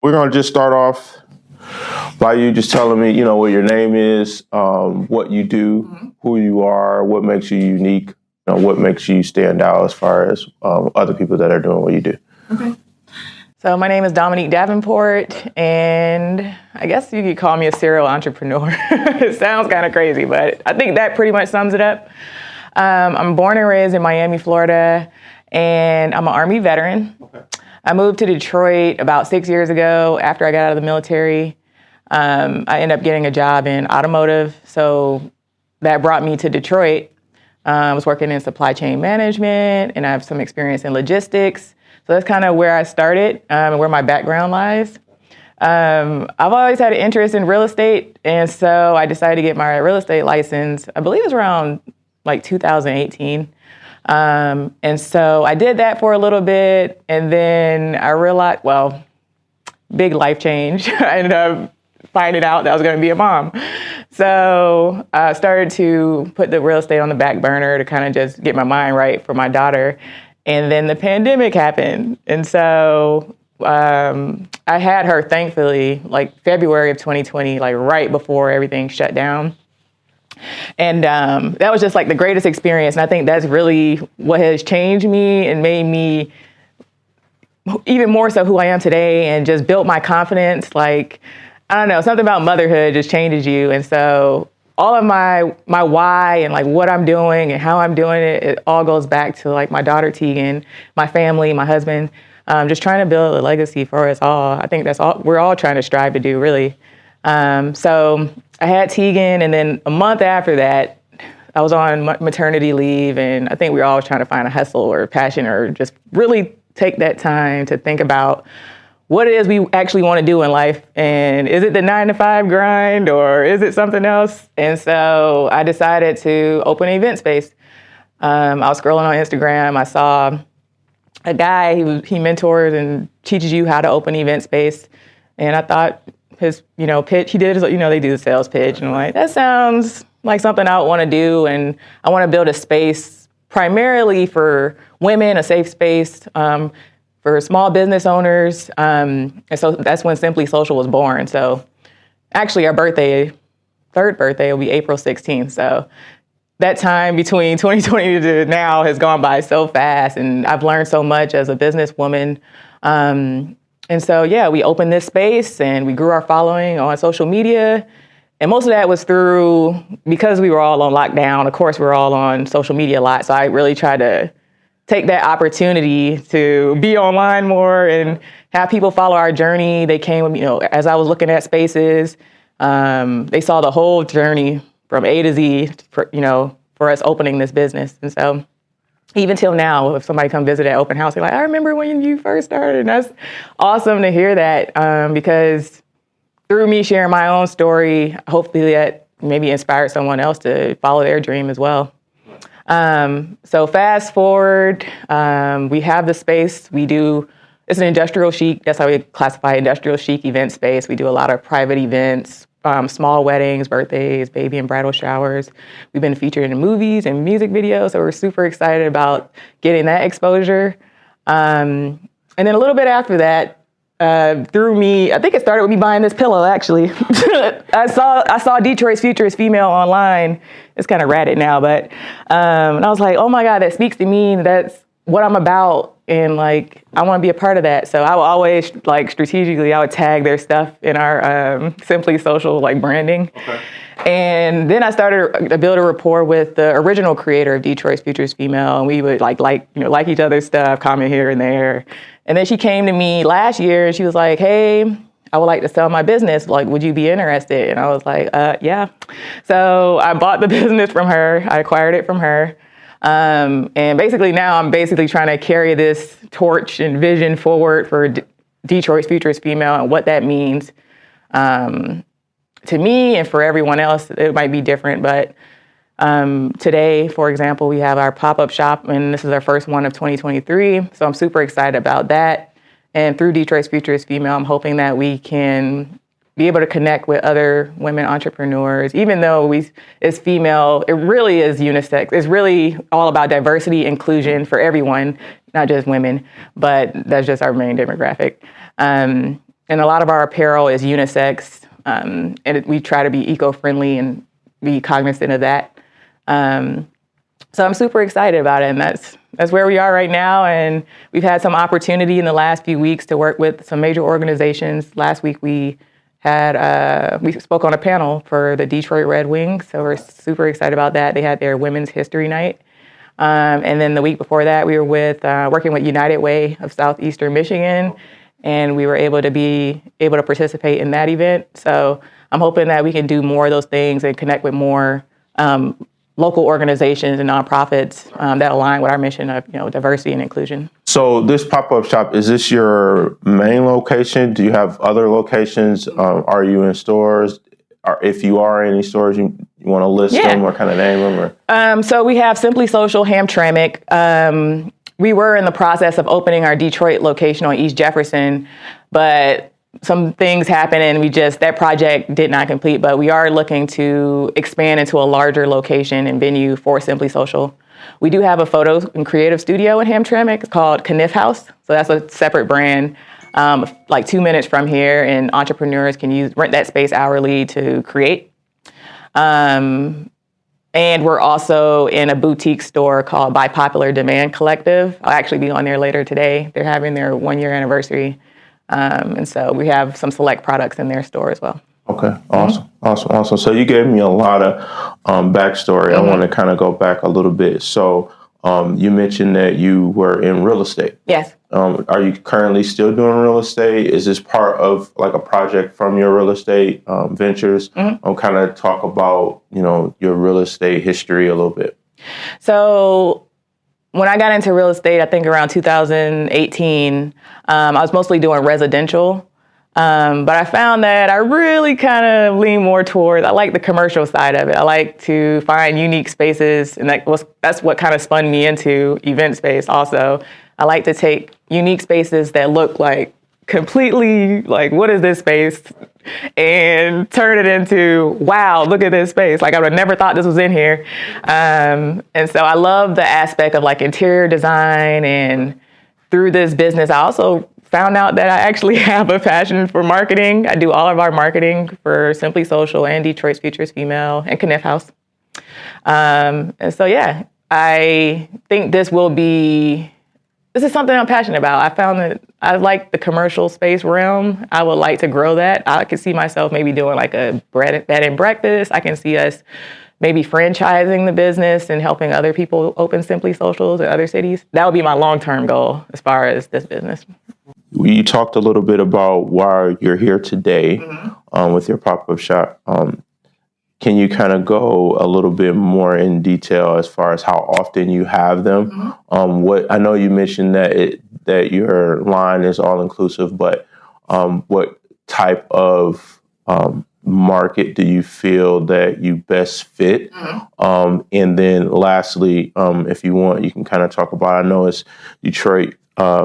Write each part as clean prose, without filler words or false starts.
We're going to just start off by you just telling me, you know, what your name is, what you do, who you are, what makes you unique, you know, what makes you stand out as far as other people that are doing what you do. Okay. So my name is Dominique Davenport, and I guess you could call me a serial entrepreneur. It sounds kind of crazy, but I think that pretty much sums it up. I'm born and raised in Miami, Florida, and I'm an Army veteran. Okay. I moved to Detroit about 6 years ago after I got out of the military. I ended up getting a job in automotive, so that brought me to Detroit. I was working in supply chain management, and I have some experience in logistics. So that's kind of where I started and where my background lies. I've always had an interest in real estate, and so I decided to get my real estate license. I believe it was around like 2018. And so I did that for a little bit, and then I realized, well, big life change. I ended up finding out that I was going to be a mom. So I started to put the real estate on the back burner to kind of just get my mind right for my daughter. And then the pandemic happened. And so I had her, thankfully, like February of 2020, like right before everything shut down. And that was just like the greatest experience. And I think that's really what has changed me and made me even more so who I am today, and just built my confidence. Like, I don't know, something about motherhood just changes you. And so all of my why and like what I'm doing and how I'm doing it, it all goes back to like my daughter Tegan, my family, my husband, just trying to build a legacy for us all. I think that's all we're all trying to strive to do, really. So I had Tegan, and then a month after that, I was on maternity leave, and I think we were all trying to find a hustle or passion, or just really take that time to think about what it is we actually want to do in life. And is it the 9-to-5 grind, or is it something else? And so I decided to open an event space. I was scrolling on Instagram. I saw a guy, he mentors and teaches you how to open an event space. And I thought his, pitch, he did his, they do the sales pitch. And I'm like, that sounds like something I would want to do. And I want to build a space primarily for women, a safe space, for small business owners. And so that's when Simply Social was born. So actually our third birthday will be April 16th. So that time between 2020 to now has gone by so fast, and I've learned so much as a businesswoman. And so, yeah, we opened this space and we grew our following on social media. And most of that was because we were all on lockdown. Of course, we were all on social media a lot. So I really tried to take that opportunity to be online more and have people follow our journey. They came, as I was looking at spaces, they saw the whole journey from A to Z, for us opening this business. And so even till now, if somebody come visit at open house, they're like, I remember when you first started. And that's awesome to hear that, because through me sharing my own story, hopefully that maybe inspired someone else to follow their dream as well. So fast forward, we have the space. It's an industrial chic. That's how we classify industrial chic event space. We do a lot of private events, small weddings, birthdays, baby and bridal showers. We've been featured in movies and music videos, so we're super excited about getting that exposure. And then a little bit after that, through me, I think it started with me buying this pillow, actually. I saw Detroit's Futurist Female online. It's kind of ratted now, but and I was like, oh my God, that speaks to me. That's what I'm about. And like, I want to be a part of that. So I will always, like, strategically, I would tag their stuff in our Simply Social, like, branding. Okay. And then I started to build a rapport with the original creator of Detroit's Futurist Female. And we would like each other's stuff, comment here and there. And then she came to me last year and she was like, hey, I would like to sell my business. Like, would you be interested? And I was like, yeah. So I bought the business from her. I acquired it from her. And basically now I'm trying to carry this torch and vision forward for Detroit's Futurist Female and what that means to me and for everyone else. It might be different, but today, for example, we have our pop-up shop, and this is our first one of 2023. So I'm super excited about that. And through Detroit's Futurist Female, I'm hoping that we can be able to connect with other women entrepreneurs. Even though it's female, it really is unisex. It's really all about diversity, inclusion for everyone, not just women, but that's just our main demographic. And and a lot of our apparel is unisex, we try to be eco-friendly and be cognizant of that. So I'm super excited about it, and that's where we are right now. And we've had some opportunity in the last few weeks to work with some major organizations. Last week we spoke on a panel for the Detroit Red Wings, so we're super excited about that. They had their Women's History Night. And then the week before that, we were working with United Way of Southeastern Michigan, and we were able to participate in that event. So I'm hoping that we can do more of those things and connect with more local organizations and nonprofits that align with our mission of diversity and inclusion. So this pop-up shop, is this your main location? Do you have other locations? Are you in stores? Or if you are in any stores, you want to list them or kind of name them? Or? So we have Simply Social Hamtramck. We were in the process of opening our Detroit location on East Jefferson, but some things happened and that project did not complete, but we are looking to expand into a larger location and venue for Simply Social. We do have a photo and creative studio in Hamtramck. It's called Kniff House. So that's a separate brand, like 2 minutes from here, and entrepreneurs can rent that space hourly to create. And we're also in a boutique store called By Popular Demand Collective. I'll actually be on there later today. They're having their 1-year anniversary. And so we have some select products in their store as well. Okay, awesome. So you gave me a lot of backstory. I want to kind of go back a little bit. So you mentioned that you were in real estate. Yes. Are you currently still doing real estate? Is this part of like a project from your real estate ventures? Kind of talk about, your real estate history a little bit. So when I got into real estate, I think around 2018, I was mostly doing residential. But I found that I really kind of lean more towards, I like the commercial side of it. I like to find unique spaces, and that's what kind of spun me into event space also. I like to take unique spaces that look like completely like, what is this space? And turn it into, wow, look at this space. Like I would have never thought this was in here. And so I love the aspect of like interior design. And through this business, I also found out that I actually have a passion for marketing. I do all of our marketing for Simply Social and Detroit's Futures Female and Kniff House. And so, yeah, I think this is something I'm passionate about. I found that I like the commercial space realm. I would like to grow that. I could see myself maybe doing like a bed and breakfast. I can see us maybe franchising the business and helping other people open Simply Socials in other cities. That would be my long-term goal as far as this business. You talked a little bit about why you're here today with your pop-up shop. Can you kind of go a little bit more in detail as far as how often you have them? I know you mentioned that your line is all inclusive, but what type of market do you feel that you best fit? And then lastly, if you want, you can kind of talk about, I know it's Detroit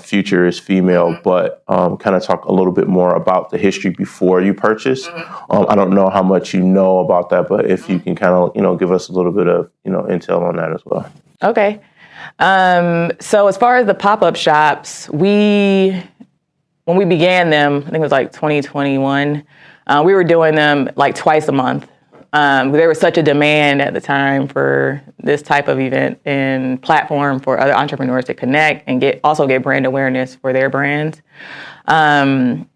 Future is Female, but kind of talk a little bit more about the history before you purchased. I don't know how much you know about that, but if you can kind of, give us a little bit of, intel on that as well. Okay. So as far as the pop-up shops, when we began them, I think it was like 2021, we were doing them like twice a month. There was such a demand at the time for this type of event and platform for other entrepreneurs to connect and also get brand awareness for their brands. And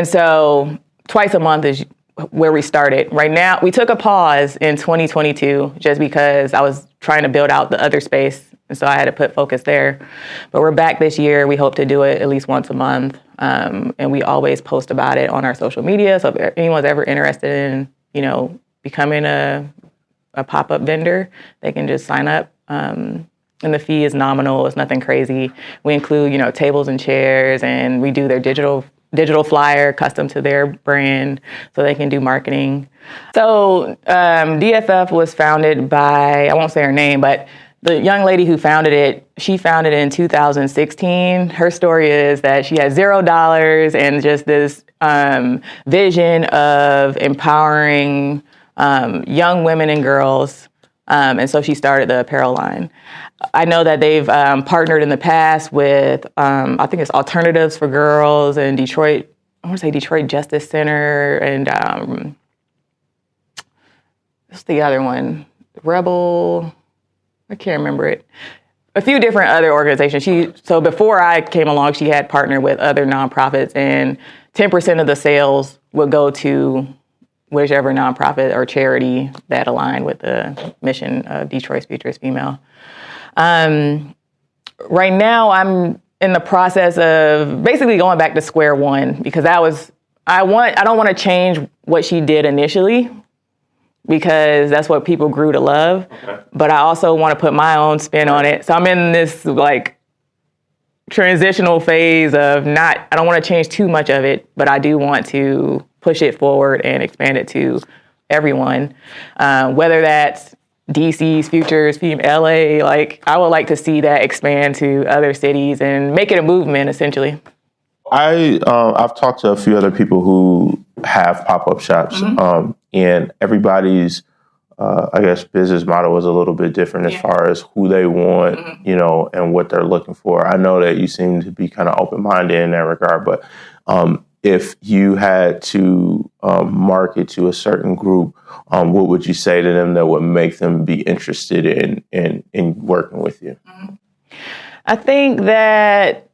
so twice a month is where we started. Right now, we took a pause in 2022 just because I was trying to build out the other space. And so I had to put focus there. But we're back this year. We hope to do it at least once a month. And we always post about it on our social media. So if anyone's ever interested in, becoming a pop-up vendor, they can just sign up. And the fee is nominal. It's nothing crazy. We include, tables and chairs, and we do their digital flyer custom to their brand so they can do marketing. So DFF was founded by, I won't say her name, but the young lady who founded it, she founded it in 2016. Her story is that she had $0 and just this vision of empowering young women and girls. And so she started the apparel line. I know that they've partnered in the past with, I think it's Alternatives for Girls and Detroit I want to say Detroit Justice Center, and what's the other one? Rebel, I can't remember it. A few different other organizations. So before I came along, she had partnered with other nonprofits, and 10% of the sales would go to whichever nonprofit or charity that aligned with the mission of Detroit's Future is Female. Right now, I'm in the process of basically going back to square one, because I don't want to change what she did initially, because that's what people grew to love. Okay. But I also want to put my own spin on it. So I'm in this like transitional phase of I don't want to change too much of it, but I do want to push it forward and expand it to everyone. Whether that's DC's Futures, LA, like I would like to see that expand to other cities and make it a movement, essentially. I've talked to a few other people who have pop-up shops, and everybody's, I guess, business model is a little bit different as far as who they want, and what they're looking for. I know that you seem to be kind of open-minded in that regard, but if you had to market to a certain group, what would you say to them that would make them be interested in working with you? I think that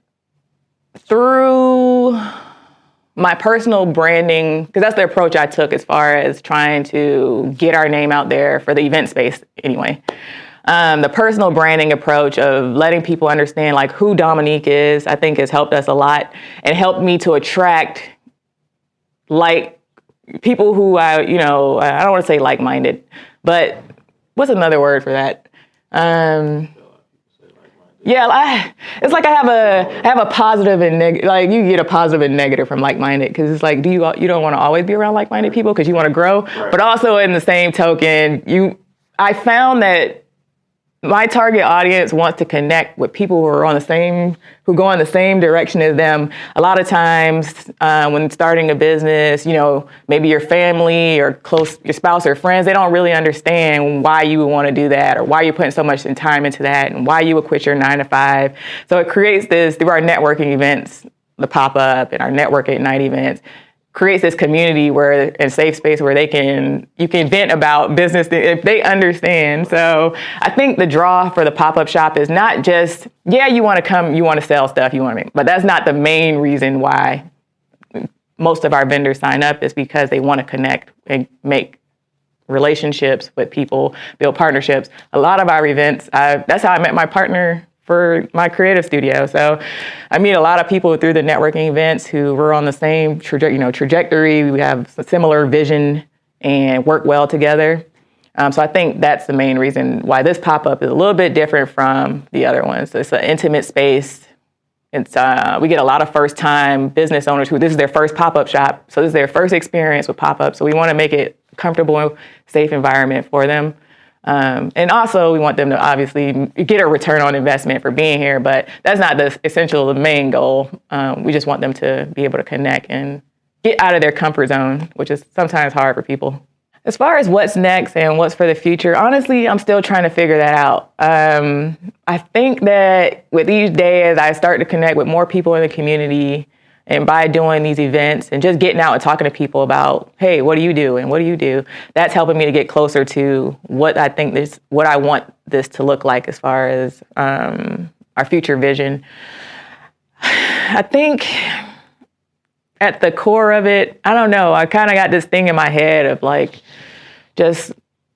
through my personal branding, because that's the approach I took as far as trying to get our name out there for the event space anyway. The personal branding approach of letting people understand like who Dominique is, I think has helped us a lot and helped me to attract like people who I don't want to say like-minded, but what's another word for that? It's like I have a positive and negative. Like you get a positive and negative from like-minded, because it's like you don't want to always be around like-minded people because you want to grow, right. But also in the same token, I found that my target audience wants to connect with people who go in the same direction as them. A lot of times when starting a business, maybe your family or your spouse or friends, they don't really understand why you would want to do that or why you're putting so much time into that and why you would quit your 9 to 5. So it creates this, through our networking events, the pop-up and our network at night events, creates this community and safe space where you can vent about business if they understand. So I think the draw for the pop-up shop is not just, you want to come, you want to sell stuff, but that's not the main reason why most of our vendors sign up, is because they want to connect and make relationships with people, build partnerships. A lot of our events, that's how I met my partner for my creative studio. So I meet a lot of people through the networking events who were on the same trajectory. We have a similar vision and work well together. So I think that's the main reason why this pop-up is a little bit different from the other ones. So it's an intimate space. It's we get a lot of first-time business owners who this is their first pop-up shop. So this is their first experience with pop-up. So we want to make it a comfortable, safe environment for them. And also we want them to obviously get a return on investment for being here, but that's not the main goal. We just want them to be able to connect and get out of their comfort zone, which is sometimes hard for people. As far as what's next and what's for the future, honestly, I'm still trying to figure that out. I think that with each day, as I start to connect with more people in the community, and by doing these events and just getting out and talking to people about, hey, what do you do and what do you do? That's helping me to get closer to what I want this to look like as far as our future vision. I think at the core of it, I don't know, I kind of got this thing in my head of like just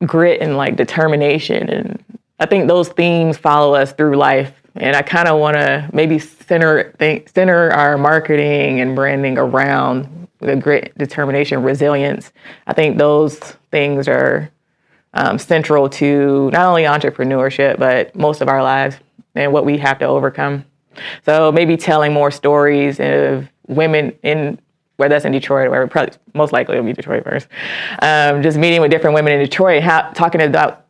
grit and like determination. And I think those themes follow us through life. And I kind of want to maybe center our marketing and branding around the grit, determination, resilience. I think those things are central to not only entrepreneurship, but most of our lives and what we have to overcome. So maybe telling more stories of women whether that's in Detroit or wherever, probably most likely it'll be Detroit first. Just meeting with different women in Detroit, talking about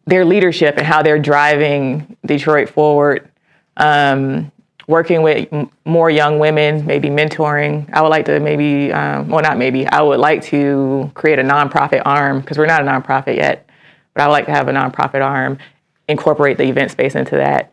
their leadership and how they're driving Detroit forward, working with more young women, maybe mentoring. I would like to I would like to create a nonprofit arm, because we're not a nonprofit yet, but I would like to have a nonprofit arm, incorporate the event space into that,